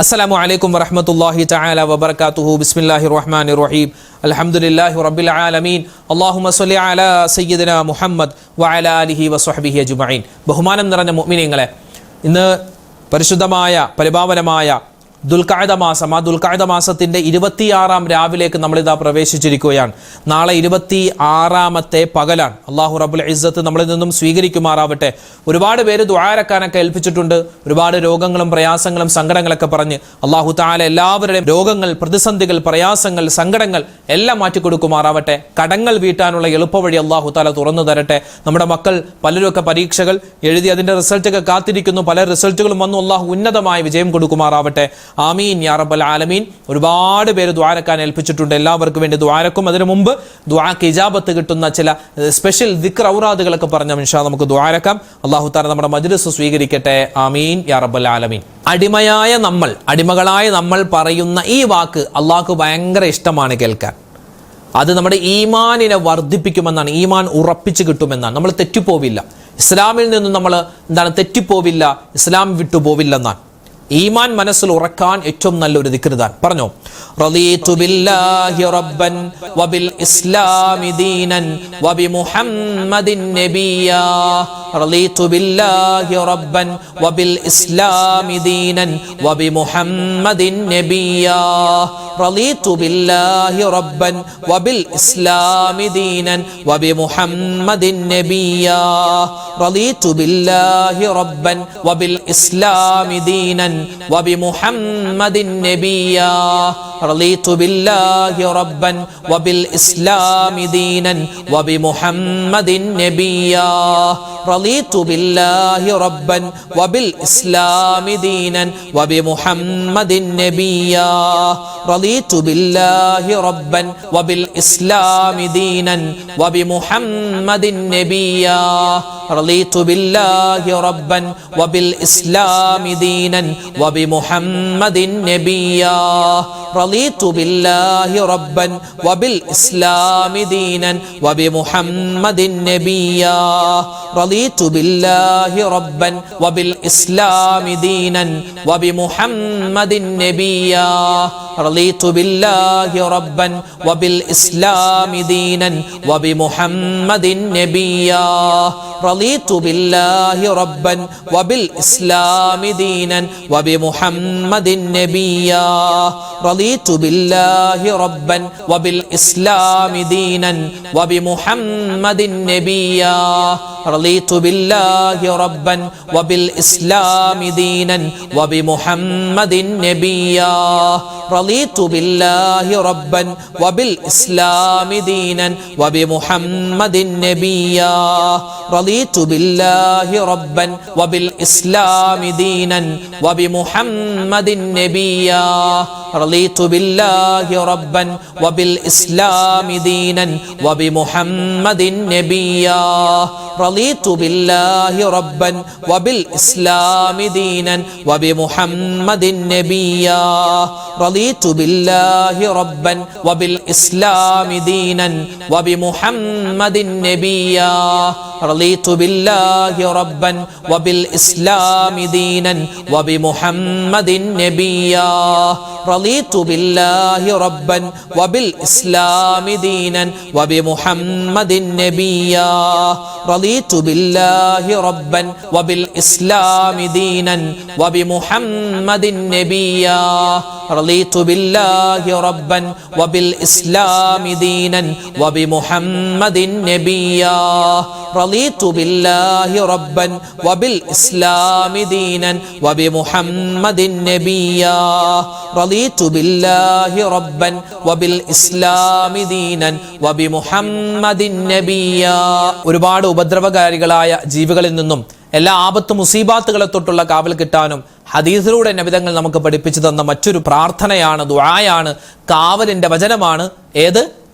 അസ്സലാമു അലൈക്കും വറഹ്മത്തുള്ളാഹി തആല വബറകാതുഹു. ബിസ്മില്ലാഹിർ റഹ്മാനിർ റഹീം. അൽഹംദുലില്ലാഹി റബ്ബിൽ ആലമീൻ. അല്ലാഹുമ്മ സ്വല്ലി അലാ സയ്യിദിനാ മുഹമ്മദ് വഅലാ ആലിഹി വസ്വഹ്ബിഹി അജ്മഈൻ. ബഹുമാനം നിറഞ്ഞ മുഅ്മിനീങ്ങളെ, ഇന്ന് പരിശുദ്ധമായ പരിപാവനമായ ദുൽഖഅദ മാസം, ആ ദുൽഖഅദ മാസത്തിൻ്റെ 26-ാം രാവിലേക്ക് നമ്മളിതാ പ്രവേശിച്ചിരിക്കുകയാണ്. നാളെ 26-ാമത്തെ പകലാണ്. അള്ളാഹു റബ്ബുൽ ഇസ്സത്ത് നമ്മളിൽ നിന്നും സ്വീകരിക്കുമാറാവട്ടെ. ഒരുപാട് പേര് ദുആരക്കാനൊക്കെ ഏൽപ്പിച്ചിട്ടുണ്ട്. ഒരുപാട് രോഗങ്ങളും പ്രയാസങ്ങളും സങ്കടങ്ങളൊക്കെ പറഞ്ഞ് അള്ളാഹു തആല എല്ലാവരുടെയും രോഗങ്ങൾ, പ്രതിസന്ധികൾ, പ്രയാസങ്ങൾ, സങ്കടങ്ങൾ എല്ലാം മാറ്റിക്കൊടുക്കുമാറാവട്ടെ. കടങ്ങൾ വീട്ടാനുള്ള എളുപ്പവഴി അള്ളാഹു തആല തുറന്നു തരട്ടെ. നമ്മുടെ മക്കൾ പലരുമൊക്കെ പരീക്ഷകൾ എഴുതി അതിൻ്റെ റിസൾട്ടൊക്കെ കാത്തിരിക്കുന്നു. പല റിസൾട്ടുകളും വന്നു. അള്ളാഹു ഉന്നതമായ വിജയം കൊടുക്കുമാറാവട്ടെ. ആമീൻ യാ റബ്ബൽ ആലമീൻ. ഒരുപാട് പേര് ദുആരക്കാൻ ഏൽപ്പിച്ചിട്ടുണ്ട്. എല്ലാവർക്കും വേണ്ടി ദുആരക്കും. അതിനു മുമ്പ് ദുആക്ക് ഇജാബത്ത് കിട്ടുന്ന ചില സ്പെഷ്യൽ ദിക്ർ ഔറാദുകളൊക്കെ പറഞ്ഞ ഇൻഷാ നമുക്ക് ദുആരക്കാം. അല്ലാഹു തആല നമ്മുടെ മജ്ലിസ് സ്വീകരിക്കട്ടെ. ആമീൻ യാ റബ്ബൽ ആലമീൻ. അടിമകളായ നമ്മൾ പറയുന്ന ഈ വാക്ക് അള്ളാഹ്ക്ക് ഭയങ്കര ഇഷ്ടമാണ് കേൾക്കാൻ. അത് നമ്മുടെ ഈമാനിനെ വർദ്ധിപ്പിക്കുമെന്നാണ്, ഈമാൻ ഉറപ്പിച്ചു കിട്ടുമെന്നാണ്. നമ്മൾ തെറ്റിപ്പോവില്ല, ഇസ്ലാമിൽ നിന്നും നമ്മൾ തെറ്റിപ്പോവില്ല, ഇസ്ലാം വിട്ടുപോവില്ലെന്നാണ്. ഈമാൻ മനസ്സിൽ ഉറക്കാൻ ഏറ്റവും നല്ലൊരു ദിക്ർദാൻ പറഞ്ഞോ. റളീതു ബില്ലാഹി റബ്ബൻ വബിൽ ഇസ്ലാമി ദീനൻ വബി മുഹമ്മദിൻ നബിയ്യാ. റളീതു ബില്ലാഹി റബ്ബൻ വബിൽ ഇസ്ലാമി ദീനൻ വബി മുഹമ്മദിൻ നബിയ്യാ. റളീതു ബില്ലാഹി റബ്ബൻ വബിൽ ഇസ്ലാമി ദീനൻ വബി മുഹമ്മദിൻ നബിയ്യാ. റളീതു ബില്ലാഹി റബ്ബൻ വബിൽ ഇസ്ലാമി ദീനൻ وبمحمد نبيا. رضيت بالله ربا وبالإسلام دينا وبمحمد نبيا. رضيت بالله ربا وبالإسلام دينا وبمحمد نبيا. رضيت بالله ربا وبالإسلام دينا وبمحمد نبيا. رضيت بالله ربا وبالإسلام دينا وبمحمد نبيا. رضيت بالله ربا وبالإسلام دينا وبمحمد نبيا. رضيت بالله ربا وبالإسلام دينا وبمحمد نبيا. رضيت بالله ربا وبالإسلام دينا وبمحمد نبيا. رضيت بالله ربا وبالإسلام دينا وبمحمد نبيا. رضيت بالله ربا وبالإسلام دينا وبمحمد نبيا. رضيت بالله ربا وبالإسلام دينا وبمحمد نبيا. رضيت بالله ربا وبالإسلام دينا وبمحمد نبيا. رضيت بالله ربا وبالإسلام دينا وبمحمد نبيا. رضيت بالله ربا وبالإسلام دينا وبمحمد نبيا. رضيت بالله ربا وبالإسلام دينا وبمحمد نبيا. رضيت بالله ربا وبالإسلام دينا وبمحمد نبيا. رضيت بالله ربا وبالإسلام دينا وبمحمد نبيا. رضيت بالله ربا وبالإسلام دينا وبمحمد نبيا. رضيت بالله ربا وبالإسلام دينا وبمحمد نبيا. رضيت بالله ربا وبالإسلام دينا وبمحمد نبيا. رضيت بالله ربا وبالإسلام دينا وبمحمد نبيا. رضيت بالله ربا وبالإسلام دينا وبمحمد نبيا. ഒരുപാട് ഉപദ്രവകാരികളായ ജീവികളിൽ നിന്നും എല്ലാ ആപത്ത് മുസീബാത്തുകളെ തൊട്ടുള്ള കാവൽ കിട്ടാനും ഹദീസിലൂടെ നബിതങ്ങൾ നമുക്ക് പഠിപ്പിച്ചു തന്ന മറ്റൊരു പ്രാർത്ഥനയാണ്, ദുആയാണ്, കാവലിന്റെ വചനമാണ്. ഏത്?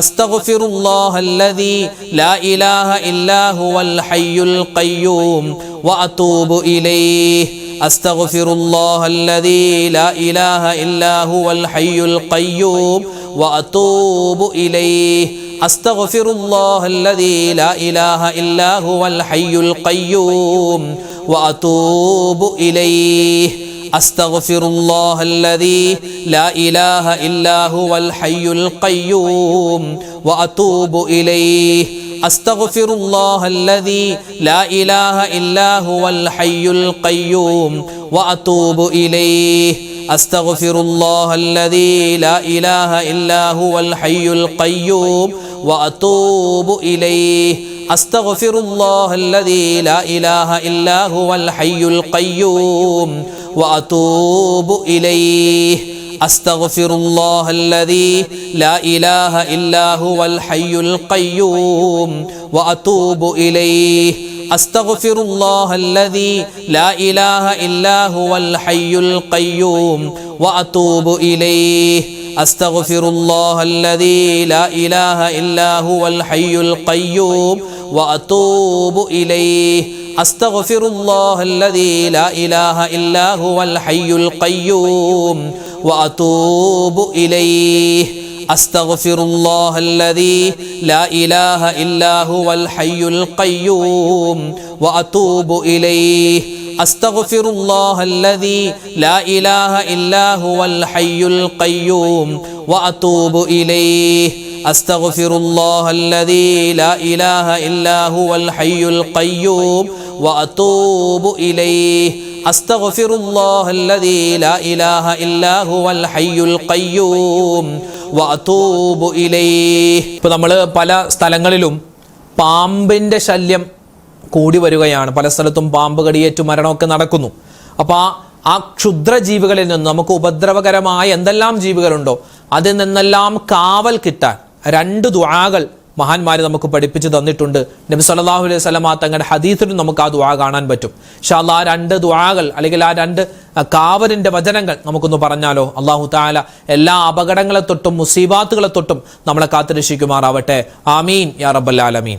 അസ്തഗ്ഫിറുല്ലാഹല്ലദീ ലാ ഇലാഹ ഇല്ലാ ഹുവൽ ഹയ്യുൽ ഖയ്യൂം വഅതൂബു ഇലൈഹി അസ്തഗ്ഫിറുല്ലാഹല്ലദീ ലാ ഇലാഹ ഇല്ലാ ഹുവൽ ഹയ്യുൽ ഖയ്യൂം വഅതൂബു ഇലൈഹി അസ്തഗ്ഫിറുല്ലാഹല്ലദീ ലാ ഇലാഹ ഇല്ലാ ഹുവൽ ഹയ്യുൽ ഖയ്യൂം വഅതൂബു ഇലൈഹി അസ്തഗ്ഫിറുല്ലാഹല്ലദീ ലാ ഇലാഹ ഇല്ലാ ഹുവൽ ഹയ്യുൽ ഖയ്യൂം വഅതൂബു ഇലൈഹി അസ്തഗ്ഫിറുല്ലാഹല്ലദീ ലാ ഇലാഹ ഇല്ലാ ഹുവൽ ഹയ്യുൽ ഖയ്യൂം വഅതൂബു ഇലൈഹി അസ്തഗ്ഫിറുല്ലാഹല്ലദീ ലാ ഇലാഹ ഇല്ലാ ഹുവൽ ഹയ്യുൽ ഖയ്യൂം വഅതൂബു ഇലൈഹി അസ്തഗ്ഫിറുല്ലാഹല്ലദീ ലാ ഇലാഹ ഇല്ലാ ഹുവൽ ഹയ്യുൽ ഖയ്യൂം വഅതൂബു ഇലൈഹി അസ്തഗ്ഫിറുല്ലാഹല്ലദീ ലാ ഇലാഹ ഇല്ലാ ഹുവൽ ഹയ്യുൽ ഖയ്യൂം വഅതൂബു ഇലൈഹി അസ്തഗ്ഫിറുല്ലാഹല്ലദീ ലാ ഇലാഹ ഇല്ലാ ഹുവൽ ഹയ്യുൽ ഖയ്യൂം വഅതൂബു ഇലൈഹി അസ്തഗ്ഫിറുല്ലാഹല്ലദീ ലാ ഇലാഹ ഇല്ലാ ഹുവൽ ഹയ്യുൽ ഖയ്യൂം വഅതൂബു ഇലൈഹി അസ്തഗ്ഫിറുല്ലാഹല്ലദീ ലാ ഇലാഹ ഇല്ലാ ഹുവൽ ഹയ്യുൽ ഖയ്യൂം വഅതൂബു ഇലൈഹി അസ്തഗ്ഫിറുല്ലാഹല്ലദീ ലാ ഇലാഹ ഇല്ലാ ഹുവൽ ഹയ്യുൽ ഖയ്യൂം വഅതൂബു ഇലൈഹി അസ്തഗ്ഫിറുല്ലാഹല്ലദീ ലാ ഇലാഹ ഇല്ലാ ഹുവൽ ഹയ്യുൽ ഖയ്യൂം വഅതൂബു ഇലൈഹി അസ്തഗ്ഫിറുല്ലാഹല്ലദീ ലാ ഇലാഹ ഇല്ലാ ഹുവൽ ഹയ്യുൽ ഖയ്യൂം വഅതൂബു ഇലൈഹി അസ്തഗ്ഫിറുല്ലാഹല്ലദീ ലാ ഇലാഹ ഇല്ലാ ഹുവൽ ഹയ്യുൽ ഖയ്യൂം വഅതൂബു ഇലൈഹി. ഇപ്പോൾ നമ്മൾ പല സ്ഥലങ്ങളിലും പാമ്പിൻ്റെ ശല്യം കൂടി വരികയാണ്. പല സ്ഥലത്തും പാമ്പ് കടിയേറ്റു മരണമൊക്കെ നടക്കുന്നു. അപ്പോൾ ആ ക്ഷുദ്രജീവികളിൽ നിന്ന് നമുക്ക് ഉപദ്രവകരമായ എന്തെല്ലാം ജീവികളുണ്ടോ അതിൽ നിന്നെല്ലാം കാവൽ കിട്ടാൻ 2 ദുആകൾ മഹാന്മാർ നമുക്ക് പഠിപ്പിച്ചു തന്നിട്ടുണ്ട്. നബി സല്ലല്ലാഹു അലൈഹി വസല്ലമ തങ്ങളുടെ ഹദീസിലും നമുക്ക് ആ ദുആ കാണാൻ പറ്റും. ഇൻഷാ അല്ലാഹ് ആ 2 ദുആകൾ അല്ലെങ്കിൽ ആ 2 കാവലിന്റെ വചനങ്ങൾ നമുക്കൊന്ന് പറഞ്ഞാലോ. അല്ലാഹു തആല എല്ലാ അപകടങ്ങളെ തൊട്ടും മുസീബാത്തുകളെ തൊട്ടും നമ്മളെ കാത്തുരക്ഷിക്കുമാറാവട്ടെ. ആമീൻ യാ റബ്ബൽ ആലമീൻ.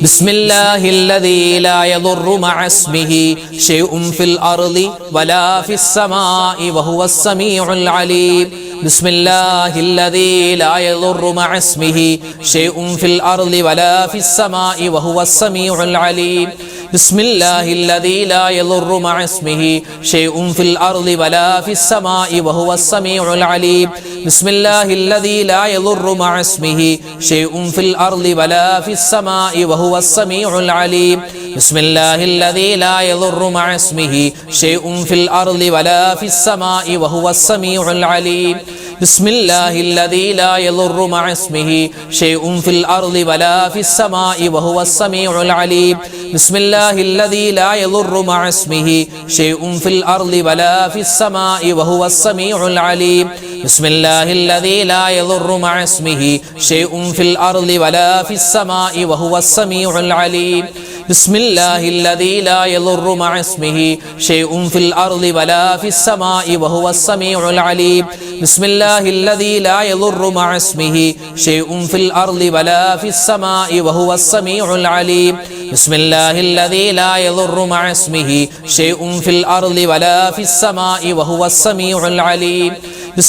ബിസ്മില്ലാഹില്ലദീ ലാ യദുറു മഅസ്മിഹി ശൈഉൻ ഫിൽ അർളി വലാ ഫിസ് സമാഇ വഹുവസ് സമീഉൽ അലീം. ബിസ്മില്ലാഹില്ലദീ ലാ യദുറു മഅസ്മിഹി ശൈഉൻ ഫിൽ അർളി വലാ ഫിസ് സമാഇ വഹുവസ് സമീഉൽ അലീം. ബിസ്മില്ലാഹില്ലദീ ലാ യദുറു മഅസ്മിഹി ശൈഉൻ ഫിൽ അർളി വലാ ഫിസ് സമാഇ വഹുവസ് സമീഉൽ അലീം. ബിസ്മില്ലാഹില്ലദീ ലാ യദുറു മഅസ്മിഹി ശൈഉൻ ഫിൽ അർളി വലാ ഫിസ് സമാഇ വഹുവസ് സമീഉൽ അലീം. ബിസ്മില്ലാഹില്ലദീ ലാ യദുറു മഅസ്മിഹി ശൈഉൻ ഫിൽ അർളി വലാ ഫിസ് സമാഇ വഹുവസ് സമീഉൽ അലീം. ബിസ്മില്ലാഹില്ലദീ ലാ യദുറു മഅസ്മിഹി ശൈഉൻ ഫിൽ അർളി വലാ ഫിസ് സമാഇ വഹുവസ് സമീഉൽ അലീം. ബിസ്മില്ലാഹില്ലദീ ലാ യദുറു മഅസ്മിഹി ശൈഉൻ ഫിൽ അർളി വലാ ഫിസ് സമാഇ വഹുവസ് സമീഉൽ അലീം. ബിസ്മില്ലാഹില്ലദീ ലാ യദുറു മഅസ്മിഹി ശൈഉൻ ഫിൽ അർളി വലാ ഫിസ് സമാഇ വഹുവസ് സമീഉൽ അലീം. ബിസ്മില്ലാഹില്ലദീ ലാ യദുറു മഅസ്മിഹി ശൈഉൻ ഫിൽ അർളി വലാ ഫിസ് സമാഇ വഹുവസ് സമീഉൽ അലീം. ബിസ്മില്ലാഹില്ലദീ ലാ യദുറു മഅസ്മിഹി ശൈഉൻ ഫിൽ അർളി വലാ ഫിസ് സമാഇ വഹുവസ് സമീഉൽ അലീം. ബിസ്മില്ലാഹില്ലദീ ലാ യദുറു മഅസ്മിഹി ശൈഉൻ ഫിൽ അർളി വലാ ഫിസ് സമാഇ വഹുവസ് സമീഉൽ അലീം.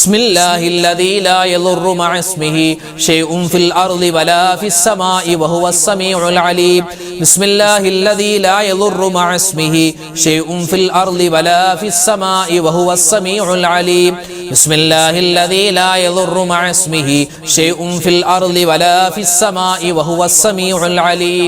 ബിസ്മില്ലാഹില്ലദീ ലാ യദുറു മഅസ്മിഹി ശൈഉൻ ഫിൽ അർളി വലാ ഫിസ് സമാഇ വഹുവസ് സമീഉൽ അലീം. ബിസ്മില്ലാഹില്ലദീ ലാ യദുറു മഅസ്മിഹി ശൈഉൻ ഫിൽ അർളി വലാ ഫിസ് സമാഇ വഹുവസ് സമീഉൽ അലീം. ബിസ്മില്ലാഹില്ലദീ ലാ യദുറു മഅസ്മിഹി ശൈഉൻ ഫിൽ അർളി വലാ ഫിസ് സമാഇ വഹുവസ് സമീഉൽ അലീം.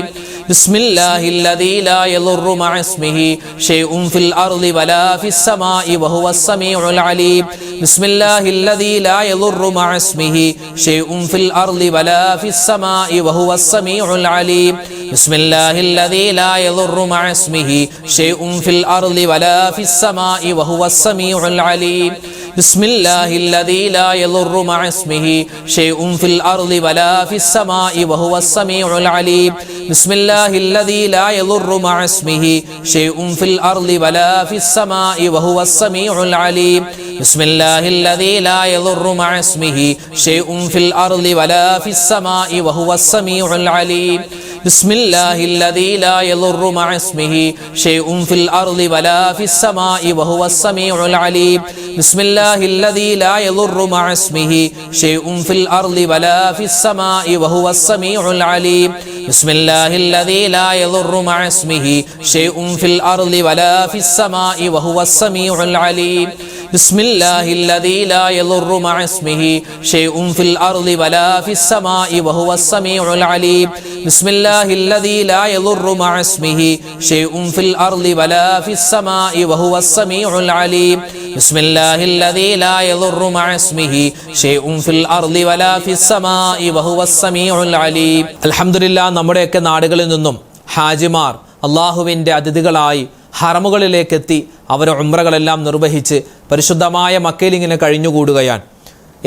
ബിസ്മില്ലാഹില്ലദീ ലാ യദുറു മഅസ്മിഹി ശൈഉൻ ഫിൽ അർളി വലാ ഫിസ് സമാഇ വഹുവസ് സമീഉൽ അലീം. ബിസ്മില്ലാഹില്ലദീ ലാ യദുറു മഅസ്മിഹി ശൈഉൻ ഫിൽ അർളി വലാ ഫിസ് സമാഇ വഹുവസ് സമീഉൽ അലീം. ബിസ്മില്ലാഹില്ലദീ ലാ യദുറു മഅസ്മിഹി ശൈഉൻ ഫിൽ അർളി വലാ ഫിസ് സമാഇ വഹുവസ് സമീഉൽ അലീം. ബിസ്മില്ലാഹില്ലദീ ലാ യദുറു മഅസ്മിഹി ശൈഉൻ ഫിൽ അർളി വലാ ഫിസ് സമാഇ വഹുവസ് സമീഉൽ അലീം. ബിസ്മില്ലാഹില്ലദീ ലാ യദുറു മഅസ്മിഹി ശൈഉൻ ഫിൽ അർളി വലാ ഫിസ് സമാഇ വഹുവസ് സമീഉൽ അലീം. بسم الله الذي لا يضر مع اسمه شيء في الأرض ولا في السماء وهو السميع العليم بسم الله الذي لا يضر مع اسمه شيء في الأرض ولا في السماء وهو السميع العليم بسم الله الذي لا يضر مع اسمه شيء في الأرض ولا في السماء وهو السميع العليم بسم الله الذي لا يضر مع اسمه شيء في الأرض ولا في السماء وهو السميع العليم بسم الله الذي لا يضر مع اسمه شيء في الأرض ولا في السماء وهو السميع العليم بسم الله الذي لا يضر مع اسمه شيء في الأرض ولا في السماء وهو السميع العليم بسم الله الذي لا يضر مع اسمه شيء في الأرض ولا في السماء وهو السميع العليم അൽഹംദുലില്ലാ നമ്മുടെയൊക്കെ നാടുകളിൽ നിന്നും ഹാജിമാർ അള്ളാഹുവിൻ്റെ അതിഥികളായി ഹറമുകളിലേക്കെത്തി അവർ ഉംറകളെല്ലാം നിർവഹിച്ച് പരിശുദ്ധമായ മക്കയിൽ ഇങ്ങനെ കഴിഞ്ഞുകൂടുകയാണ്.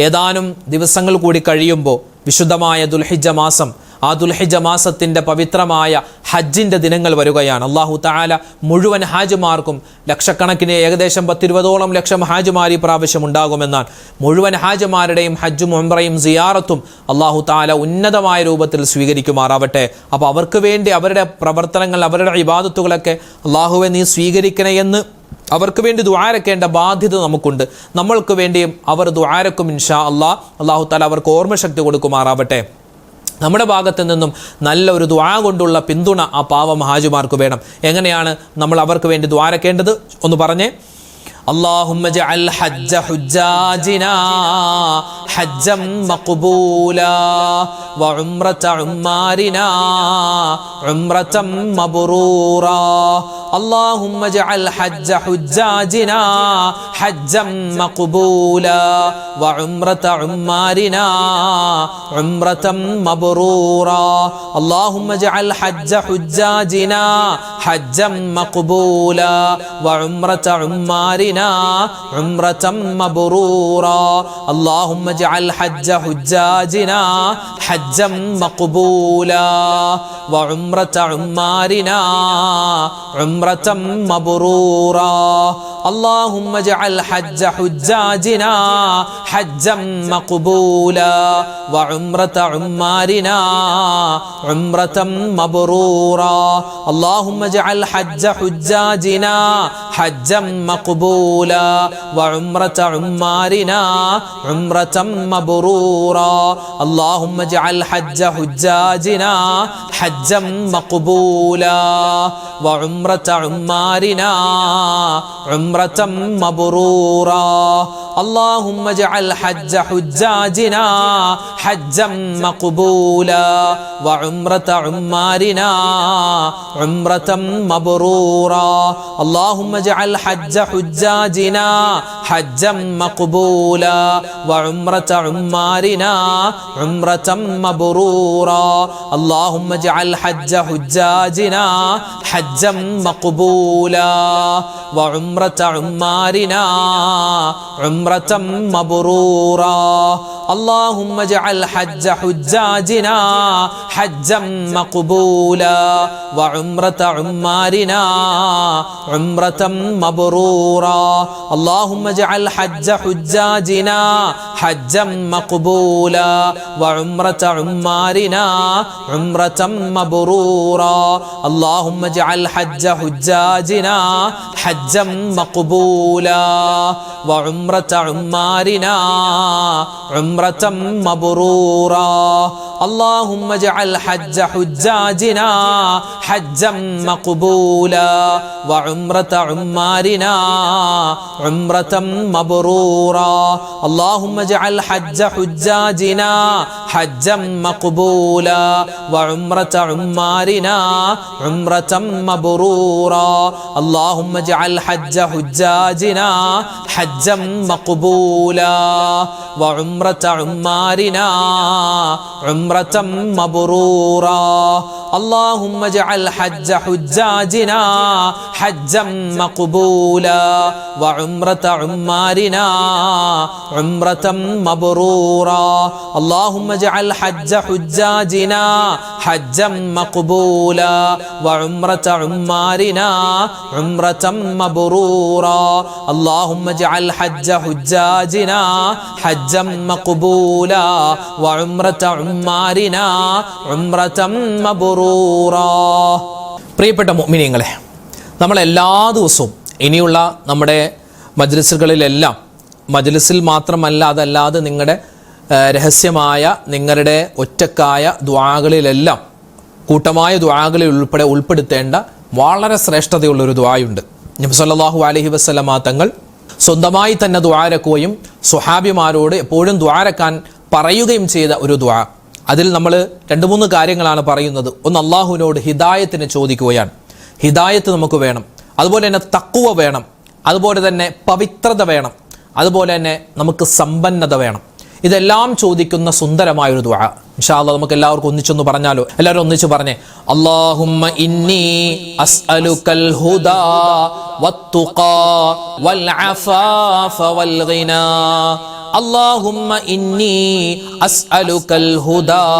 ഏതാനും ദിവസങ്ങൾ കൂടി കഴിയുമ്പോൾ വിശുദ്ധമായ ദുൽഹിജ്ജ മാസം, ആ ദുൽഹിജ്ജ മാസത്തിൻ്റെ പവിത്രമായ ഹജ്ജിൻ്റെ ദിനങ്ങൾ വരികയാണ്. അള്ളാഹു തആല മുഴുവൻ ഹാജിമാർക്കും ലക്ഷക്കണക്കിന് ഏകദേശം 10-20ഓളം ലക്ഷം ഹാജിമാർ ഈ പ്രാവശ്യം ഉണ്ടാകുമെന്നാൽ മുഴുവൻ ഹാജിമാരുടെയും ഹജ്ജും ഉംറയും സിയാറത്തും അള്ളാഹു തആല ഉന്നതമായ രൂപത്തിൽ സ്വീകരിക്കുമാറാവട്ടെ. അപ്പോൾ അവർക്ക് വേണ്ടി അവരുടെ പ്രവർത്തനങ്ങൾ, അവരുടെ ഇബാദത്തുകളൊക്കെ അള്ളാഹുവെ നീ സ്വീകരിക്കണേ എന്ന് അവർക്ക് വേണ്ടി ദുആരക്കേണ്ട ബാധ്യത നമുക്കുണ്ട്. നമ്മൾക്ക് വേണ്ടിയും അവർ ദുആരക്കും ഇൻഷാ അല്ലാഹ്. അള്ളാഹു തആല അവർക്ക് ഓർമ്മശക്തി കൊടുക്കുമാറാവട്ടെ. നമ്മുടെ ഭാഗത്തു നിന്നും നല്ല ഒരു ദുആ കൊണ്ടുള്ള പിന്തുണ ആ പാവം ഹാജിമാർക്ക് വേണം. എങ്ങനെയാണ് നമ്മൾ അവർക്ക് വേണ്ടി ദുആരക്കേണ്ടത് ഒന്ന് പറഞ്ഞേ. اللهم اجعل حج حجاجنا حجا مقبولا وعمرة عمارنا عمرة مبرورا اللهم اجعل حج حجاجنا حجا مقبولا وعمرة عمارنا عمرة مبرورا اللهم اجعل حج حجاجنا حجا مقبولا وعمرة عمارنا عمرة مبرورا اللهم اجعل حج حجاجنا حجا مقبولا وعمرة عمارنا عمرة مبرورا اللهم اجعل حج حجاجنا حجا مقبولا وعمرة عمارنا عمرة مبرورا اللهم اجعل حج حجاجنا حجا مقبولا وعمرة عمارنا عمرة مبرورا اللهم اجعل حج حجاجنا حجا مقبولا وعمرة عمارنا عمرة مبرورا اللهم اجعل حج حجاجنا حجا مقبولا وعمرة عمارنا عمرة مبرورا اللهم اجعل حج حجاجنا حجا مقبولا وعمرة عمارنا عمرة مبرورا اللهم اجعل حج حجاجنا حجا مقبولا وعمرة عمارنا عمرة مبرورا اللهم اجعل حج حجاجنا حجا مقبولا وعمرة عمارنا عمرة مبرورا اللهم اجعل حج حجاجنا حجا مقبولا وعمرة عمارنا عمرة مبرورا اللهم اجعل حج حجاجنا حجا مقبولا وعمرة عمارنا عمرة مبرورا اللهم اجعل حج حجاجنا حجا مقبولا وعمرة عمارنا عمرة مبرورا اللهم اجعل حج حجاجنا حجا مقبولا وعمرة عمارنا عمرة مبرورا اللهم اجعل حج حجاجنا حجا مقبولا وعمرة عمارنا عمرة مبرورا اللهم اجعل حج حجاجنا حجا مقبولا وعمرة عمارنا عمرة مبرورا اللهم اجعل حج حجاجنا حجا مقبولا وعمرة عمارنا عمرة مبرورا اللهم اجعل حج حجاجنا حجا مقبولا وعمرة عمارنا عمرة مبرورا. പ്രിയപ്പെട്ട മുഅ്മിനീങ്ങളെ, നമ്മൾ എല്ലാ ദിവസവും ഇനിയുള്ള നമ്മുടെ മജ്ലിസുകളിലെല്ലാം, മജ്ലിസിൽ മാത്രമല്ല അതല്ലാതെ നിങ്ങളുടെ രഹസ്യമായ നിങ്ങളുടെ ഒറ്റക്കായ ദുആകളിലെല്ലാം കൂട്ടമായ ദുആകളിൽ ഉൾപ്പെടുത്തേണ്ട വളരെ ശ്രേഷ്ഠതയുള്ളൊരു ദുആയുണ്ട്. നബി സല്ലല്ലാഹു അലൈഹി വസല്ലമ തങ്ങൾ സ്വന്തമായി തന്നെ ദുആരക്കുകയും സ്വഹാബിമാരോട് എപ്പോഴും ദുആരക്കാൻ പറയുകയും ചെയ്ത ഒരു ദുആ. അതിൽ നമ്മൾ 2-3 കാര്യങ്ങളാണ് പറയുന്നത്. ഒന്ന്, അള്ളാഹുവിനോട് ഹിദായത്തിന് ചോദിക്കുകയാണ്. ഹിദായത്ത് നമുക്ക് വേണം. അതുപോലെ തന്നെ തഖ്വ വേണം. അതുപോലെ തന്നെ പവിത്രത വേണം. അതുപോലെ തന്നെ നമുക്ക് സമ്പന്നത വേണം. ഇതെല്ലാം ചോദിക്കുന്ന സുന്ദരമായൊരു ദുആ. ഇൻഷാ അല്ലാഹ് നമുക്ക് എല്ലാവർക്കും ഒന്നിച്ചൊന്ന് പറഞ്ഞാലോ? എല്ലാവരും ഒന്നിച്ച് പറഞ്ഞേ. അല്ലാഹുമ്മ ഇന്നി അസ്അലുക്കൽ ഹുദാ വത്തുഖാ വൽ അഫാഫ വൽ ഗിനാ. اللهم إني أسألك الهدى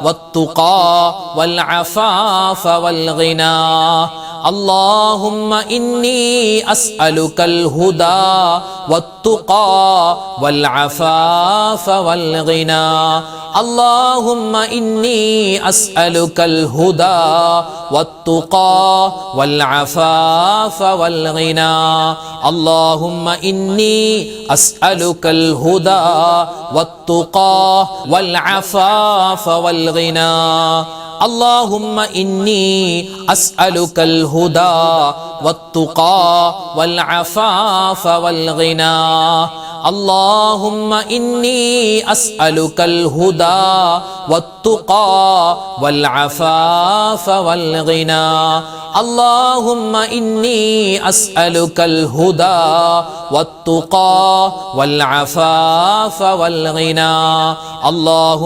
والتقى والعفاف والغنى. اللهم إني أسألك الهدى والتقى والعفاف والغنى. اللهم إني أسألك الهدى والتقى والعفاف والغنى. اللهم إني أسألك الهدى والتقى والعفاف والغنى. اللهم إني أسألك الهدى والتقى والعفاف والغنى. اللهم إني أسألك الهدى والتقى والعفاف والغنى. اللهم إني أسألك الهدى والتقى والعفاف والغنى.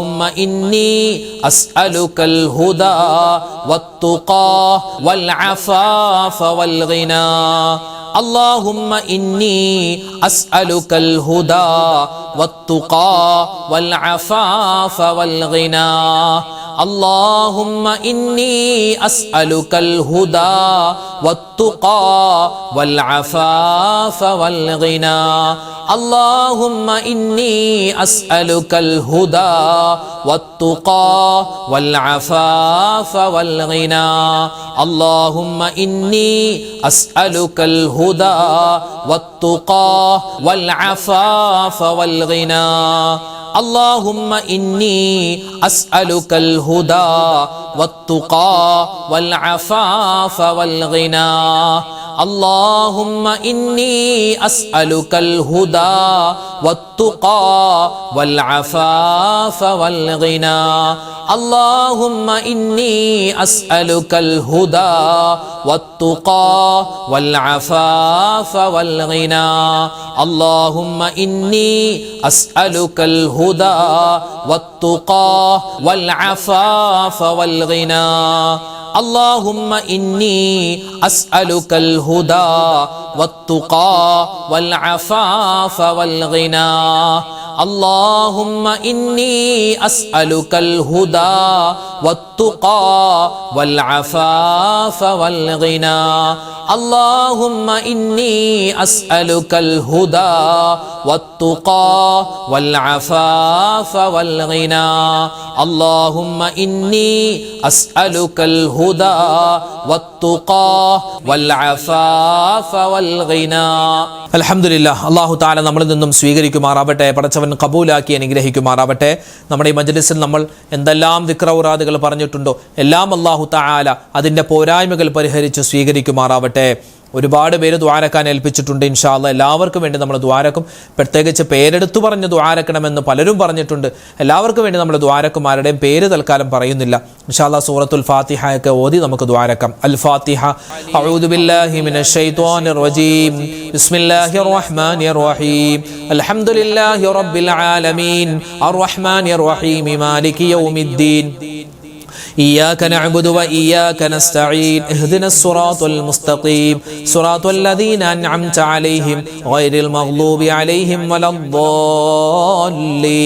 اللهم إني أسألك الهدى والتقى والعفاف والغنى. اللهم إني أسألك الهدى والتقى والعفاف والغنى. اللهم إني أسألك الهدى والتقى والعفاف والغنى. اللهم إني أسألك الهدى والتقى والعفاف والغنى. اللهم إني أسألك الهدى والتقى والعفاف والغنى. اللهم إني أسألك الهدى والتقى والعفاف والغنى. اللهم إني أسألك الهدى والتقى والعفاف والغنى. اللهم إني أسألك الهدى والتقى والعفاف والغنى. اللهم إني أسألك الهدى والتقى والعفاف والغنى. اللهم إني أسألك الهدى والتقى والعفاف والغنى. اللهم إني أسألك الهدى والتقى والعفاف والغنى. اللهم إني أسألك الهدى والتقى والعفاف والغنى. اللهم إني أسألك الهدى والتقى والعفاف والغنى. الحمد لله. അല്ലാഹു തആല നമ്മളിൽ നിന്നും സ്വീകരിക്കുമാറാവട്ടെ. പടച്ചവൻ കബൂലാക്കി അനുഗ്രഹിക്കുമാറാവട്ടെ. നമ്മുടെ ഈ മജ്ലിസിൽ നമ്മൾ എന്തെല്ലാം ദിക്ർ ഔറാദുകൾ പറഞ്ഞിട്ടുണ്ടോ എല്ലാം അല്ലാഹു തആല അതിൻ്റെ പോരായ്മകൾ പരിഹരിച്ച് സ്വീകരിക്കുമാറാവട്ടെ. ഒരുപാട് പേര് ദ്വാരക്കാൻ ഏൽപ്പിച്ചിട്ടുണ്ട്. ഇൻഷാ അല്ലാഹ് എല്ലാവർക്കും വേണ്ടി നമ്മൾ ദ്വാരക്കും. പ്രത്യേകിച്ച് പേരെടുത്തു പറഞ്ഞ് ദ്വാരക്കണമെന്ന് പലരും പറഞ്ഞിട്ടുണ്ട്. എല്ലാവർക്കും വേണ്ടി നമ്മൾ ദ്വാരക്കും. ആരുടെയും പേര് തൽക്കാലം പറയുന്നില്ല. ഇൻഷാ അല്ലാഹ് സൂറത്തുൽ ഫാത്തിഹ ഒക്കെ ഓതി നമുക്ക് ദ്വാരക്കാം. അൽ ഫാത്തിഹ. അഊദു ബില്ലാഹി മിനശ് ശൈത്വാനിർ റജീം. ബിസ്മില്ലാഹിർ റഹ്മാനിർ റഹീം. അൽഹംദുലില്ലാഹി റബ്ബിൽ ആലമീൻ. അർറഹ്മാനിർ റഹീം. മാലികി യൗമിദ്ദീൻ. إياك نعبد وإياك نستعين اهدنا الصراط المستقيم صراط الذين أنعمت عليهم غير المغضوب عليهم ولا الضالين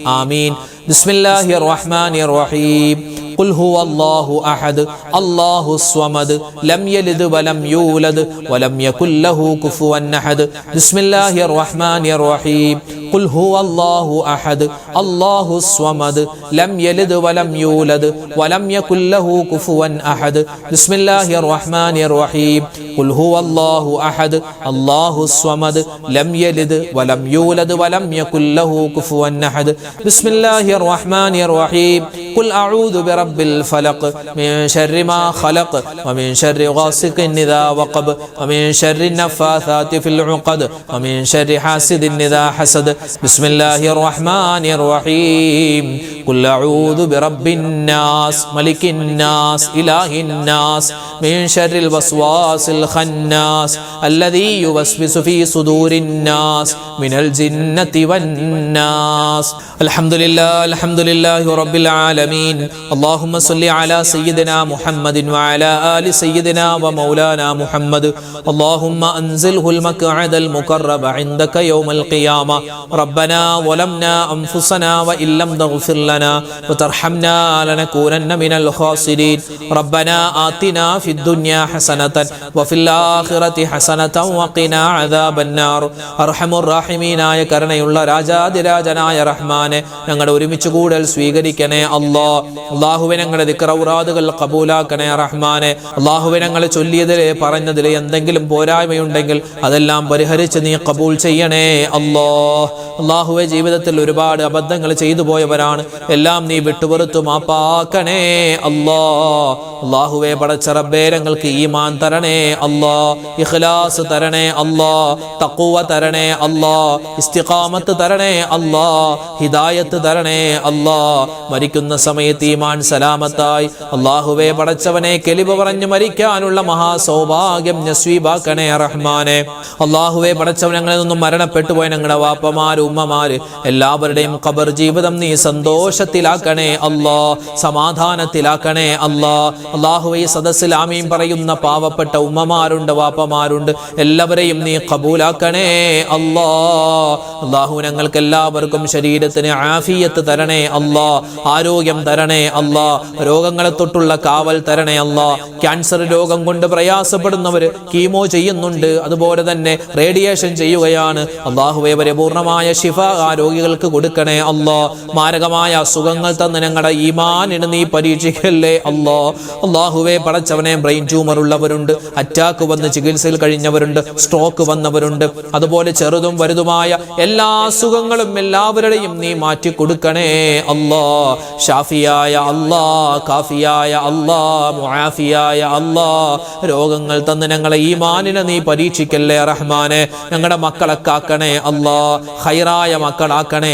آمين بسم الله الرحمن الرحيم قل هو الله أحد الله الصمد لم يلد ولم يولد ولم يكن له كفوا أحد بسم الله الرحمن الرحيم قل هو الله أحد الله الصمد لم يلد ولم يولد ولم يكن له كفوا أحد بسم الله الرحمن الرحيم قل هو الله أحد الله الصمد لم يلد ولم يولد ولم يكن له كفوا أحد بسم الله الرحمن الرحيم قل أعوذ برب الفلق من شر ما خلق ومن شر غاسق إذا وقب ومن شر النفاثات في العقد ومن شر حاسد إذا حسد بسم الله الرحمن الرحيم قل أعوذ برب الناس ملك الناس إله الناس من شر الوسواس الخناس الذي يوسوس في صدور الناس من الجنة والناس الحمد لله رب العالمين اللهم صل على سيدنا محمد وعلى آل سيدنا ومولانا محمد اللهم أنزله المقعد المقرب عندك يوم القيامة ربنا ظلمنا أنفسنا وإن لم تغفر لنا وترحمنا لنكونن من الخاسرين ربنا آتنا في الدنيا حسنة وفي الآخرة حسنة وقنا عذاب النار أرحم الراحمين ആയ കരുണയുള്ള രാജാതിരാജനായ റഹ്മാനെ ഞങ്ങളുടെ ഒരുമിച്ച് കൂടൽ സ്വീകരിക്കണേ അല്ലാഹുവേ ഞങ്ങളുടെ ദിക്ർ ഔറാദുകൾ ഖബൂലാക്കണേ റഹ്മാനെ അല്ലാഹുവേ ഞങ്ങൾ ചൊല്ലിയതിലെ പറഞ്ഞതിലെ എന്തെങ്കിലും പോരായ്മയുണ്ടെങ്കിൽ അതെല്ലാം പരിഹരിച്ച് നീ ഖബൂൽ ചെയ്യണേ അല്ലാഹുവേ ജീവിതത്തിൽ ഒരുപാട് അബദ്ധങ്ങൾ ചെയ്തു പോയവരാണ് എല്ലാം നീ വിട്ടുപുറത്തു മാപ്പാക്കണേ അല്ലാഹുവേ പടച്ച റബ്ബേ ഞങ്ങൾക്ക് ഈമാൻ തരണേ ഇഖ്ലാസ് തരണേ തഖ്വ തരണേ ഇസ്തിഖാമത്ത് തരണേ ഹിദായത്ത് തരണേ മരിക്കുന്ന സമയത്ത് ഈമാൻ സലാമത്തായി അല്ലാഹുവേ പടച്ചവനെ കെലിമ പറഞ്ഞു മരിക്കാനുള്ള മഹാസൗഭാഗ്യം നസീബാക്കണേ റഹ്മാനെ അല്ലാഹുവേ പടച്ചവൻ ഞങ്ങളിൽ നിന്നും മരണപ്പെട്ടു പോയ ഞങ്ങളുടെ വാപ്പമാര് ഉമ്മമാര് എല്ലാവരുടെയും ഖബർ ജീവിതം നീ സന്തോഷത്തിലാക്കണേ സമാധാനത്തിലാക്കണേ അല്ലാഹുവേ സദസ്സിൽ ആമീൻ പറയുന്ന പാവപ്പെട്ട ഉമ്മമാരുണ്ട് വാപ്പമാരുണ്ട് എല്ലാവരെയും നീ ഖബൂലാക്കണേ അല്ലാഹു ഞങ്ങൾക്ക് എല്ലാവർക്കും ശരീരത്തിന് ആഫിയത്ത് തരണേ ആരോഗ്യം തരണേ രോഗങ്ങളെ തൊട്ടുള്ള കാവൽ തരണേ ക്യാൻസർ രോഗം കൊണ്ട് പ്രയാസപ്പെടുന്നവര് കീമോ ചെയ്യുന്നുണ്ട് അതുപോലെ തന്നെ റേഡിയേഷൻ ചെയ്യുകയാണ് അല്ലാഹുവേ പൂർണ്ണമായ ശിഫ ആ രോഗികൾക്ക് കൊടുക്കണേ മാരകമായ അസുഖങ്ങൾ തന്ന് ഞങ്ങളുടെ ഈമാനിന് നീ പരീക്ഷിക്കല്ലേ അല്ലാഹുവേ പടച്ചവനെ ബ്രെയിൻ ട്യൂമർ ഉള്ളവരുണ്ട് അറ്റാക്ക് വന്ന് ചികിത്സയിൽ കഴിഞ്ഞവരുണ്ട് സ്ട്രോക്ക് വന്നവരുണ്ട് അതുപോലെ ചെറുതും വലുതുമായ എല്ലാ അസുഖങ്ങളും എല്ലാവരുടെയും നീ മാറ്റി കൊടുക്കണേ ഷാഫിയായ കാഫിയായ മുആഫിയായ രോഗങ്ങൾ തന്ന് ഞങ്ങളെ ഈമാനിനെ നീ പരീക്ഷിക്കല്ലേ റഹ്മാനെ ഞങ്ങളുടെ മക്കളെ കാക്കണേ ഖൈറായ മക്കളാക്കണേ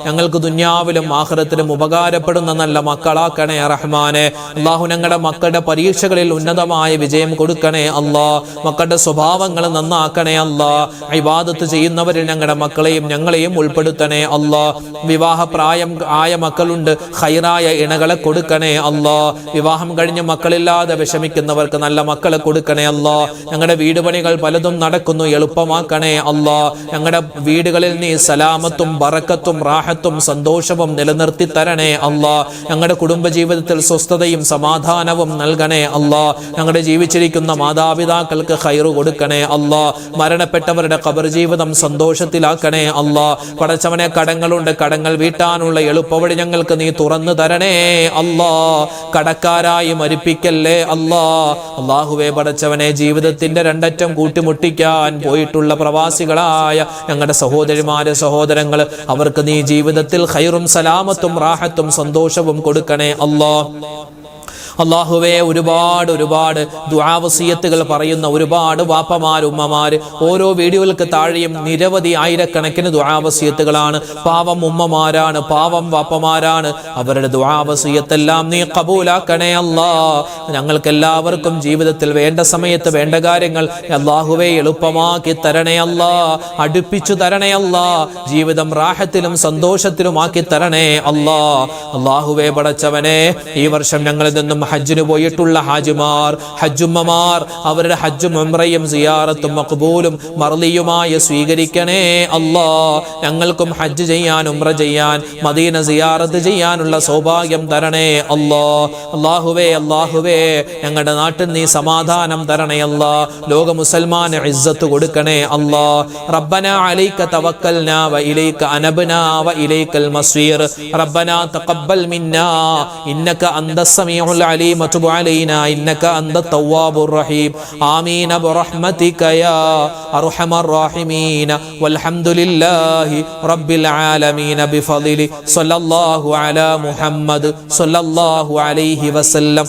ഞങ്ങൾക്ക് ദുനിയാവിലും ആഖിറത്തിലും ഉപകാരപ്പെടുന്ന നല്ല മക്കളാക്കണേ റഹ്മാനെ അല്ലാഹു ഞങ്ങളുടെ മക്കളുടെ പരീക്ഷകളിൽ ഉന്നതമായ വിജയം കൊടുക്കണേ മക്കളുടെ സ്വഭാവങ്ങൾ നന്നാക്കണേ ഇബാദത്ത് ചെയ്യുന്നവരിൽ ഞങ്ങളുടെ മക്കളെയും ഞങ്ങളെയും ഉൾപ്പെടുത്തണേ വിവാഹ പ്രായം ആയ മക്കളുണ്ട് ഖൈറായ ഇണകളെ കൊടുക്കണേ വിവാഹം കഴിഞ്ഞ് മക്കളില്ലാതെ വിഷമിക്കുന്നവർക്ക് നല്ല മക്കളെ കൊടുക്കണേ ഞങ്ങളുടെ വീട് പണികൾ പലതും നടക്കുന്നു എളുപ്പമാക്കണേ ഞങ്ങളുടെ വീടുകളിൽ നീ സലാമത്തും ബറക്കത്തും റാഹത്തും സന്തോഷവും നിലനിർത്തി തരണേ ഞങ്ങളുടെ കുടുംബജീവിതത്തിൽ സ്വസ്ഥതയും സമാധാനവും നൽകണേ ഞങ്ങളുടെ ജീവിച്ചിരിക്കുന്ന മാതാപിതാക്കൾക്ക് ഖൈറ് കൊടുക്കണേ മരണപ്പെട്ടവരുടെ ഖബർ ജീവിതം സന്തോഷത്തിലാക്കണേ പടച്ചവനെ കടങ്ങളുണ്ട് കടങ്ങൾ വീട്ടാനുള്ള എളുപ്പവഴി ഞങ്ങൾക്ക് നീ തുറന്നു തരണേ കടക്കാരായി മരിപ്പിക്കല്ലേ അല്ലാഹുവേ പടച്ചവനെ ജീവിതത്തിന്റെ രണ്ടറ്റം കൂട്ടിമുട്ടിക്കാൻ പോയിട്ടുള്ള പ്രവാസികളായ ഞങ്ങളുടെ സഹോദരിമാരെ സഹോദരങ്ങൾ അവർക്ക് നീ ജീവിതത്തിൽ ഖൈറും സലാമത്തും റാഹത്തും സന്തോഷവും കൊടുക്കണേ അല്ലാഹുവേ ഒരുപാട് ദുആ വസിയത്തുകൾ പറയുന്ന ഒരുപാട് വാപ്പമാർ ഉമ്മമാർ ഓരോ വീഡിയോകൾക്ക് താഴെയും നിരവധി ആയിരക്കണക്കിന് ദുആ വസിയത്തുകളാണ്. പാവം ഉമ്മമാരാണ്, പാവം വാപ്പമാരാണ്. അവരുടെ ദുആ വസിയത്തെല്ലാം നീ ഖബൂലാക്കണേ അല്ലാ. ഞങ്ങൾക്ക് എല്ലാവർക്കും ജീവിതത്തിൽ വേണ്ട സമയത്ത് വേണ്ട കാര്യങ്ങൾ അല്ലാഹുവേ എളുപ്പമാക്കി തരണേ അല്ലാ, അടുപ്പിച്ചു തരണേ അല്ലാ, ജീവിതം റാഹത്തിലും സന്തോഷത്തിലുമാക്കി തരണേ അല്ലാ. അല്ലാഹുവേ പടച്ചവനെ, ഈ വർഷം ഞങ്ങളിൽ നിന്നും ഹജ്ജിന് പോയിട്ടുള്ള ഹാജിമാർ, ഹജ്ജുമ്മമാർ, അവരുടെ ഹജ്ജും ഉംറയും സിയാറത്തും മഖ്ബൂലും മർളിയുമായി സ്വീകരിക്കണേ അല്ലാ. ഞങ്ങൾക്കും ഹജ്ജ് ചെയ്യാൻ, ഉംറ ചെയ്യാൻ, മദീന സിയാറത്ത് ചെയ്യാനുള്ള സൗഭാഗ്യം തരണേ അല്ലാ. അല്ലാഹുവേ ഞങ്ങളുടെ നാട്ടിൽ നീ സമാധാനം തരണേ അല്ലാ. ലോക മുസൽമാന് ഇസ്സത്ത് കൊടുക്കണേ അല്ലാ. റബ്ബനാ അലൈക തവക്കൽനാ വ ഇലൈക അനബ്നാ വ ഇലൈകൽ മസ്വീർ. റബ്ബനാ തഖബ്ബൽ മിന്നാ ഇന്നക അന്തസ് സമീഉൽ അലീം വതുബ് അലൈനാ ഇന്നക അന്തത് തവ്വാബുർ റഹീം. ആമീൻ ബിറഹ്മതിക യാ അർഹമർ റഹീമീൻ. വൽഹംദുലില്ലാഹി റബ്ബിൽ ആലമീൻ ബിഫളിലി സ്വല്ലല്ലാഹു അലാ മുഹമ്മദ് സ്വല്ലല്ലാഹു അലൈഹി വസല്ലം.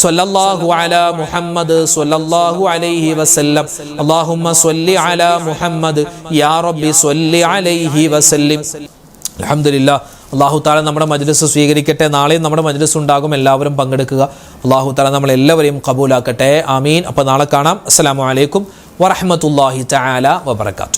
സ്വല്ലല്ലാഹു അലാ മുഹമ്മദ് സ്വല്ലല്ലാഹു അലൈഹി വസല്ലം. അല്ലാഹുമ്മ സ്വല്ലി അലാ മുഹമ്മദ് യാ റബ്ബി സ്വല്ലി അലൈഹി വസല്ലിം. അൽഹംദുലില്ലാഹ്. അല്ലാഹു തആല നമ്മുടെ മജ്ലിസ് സ്വീകരിക്കട്ടെ. നാളെയും നമ്മുടെ മജ്ലിസ് ഉണ്ടാകും, എല്ലാവരും പങ്കെടുക്കുക. അല്ലാഹു തആല നമ്മളെല്ലാവരെയും ഖബൂലാക്കട്ടെ. ആമീൻ. അപ്പോൾ നാളെ കാണാം. അസ്സലാമു അലൈക്കും വറഹ്മത്തുള്ളാഹി തആല വബറകാതുഹു.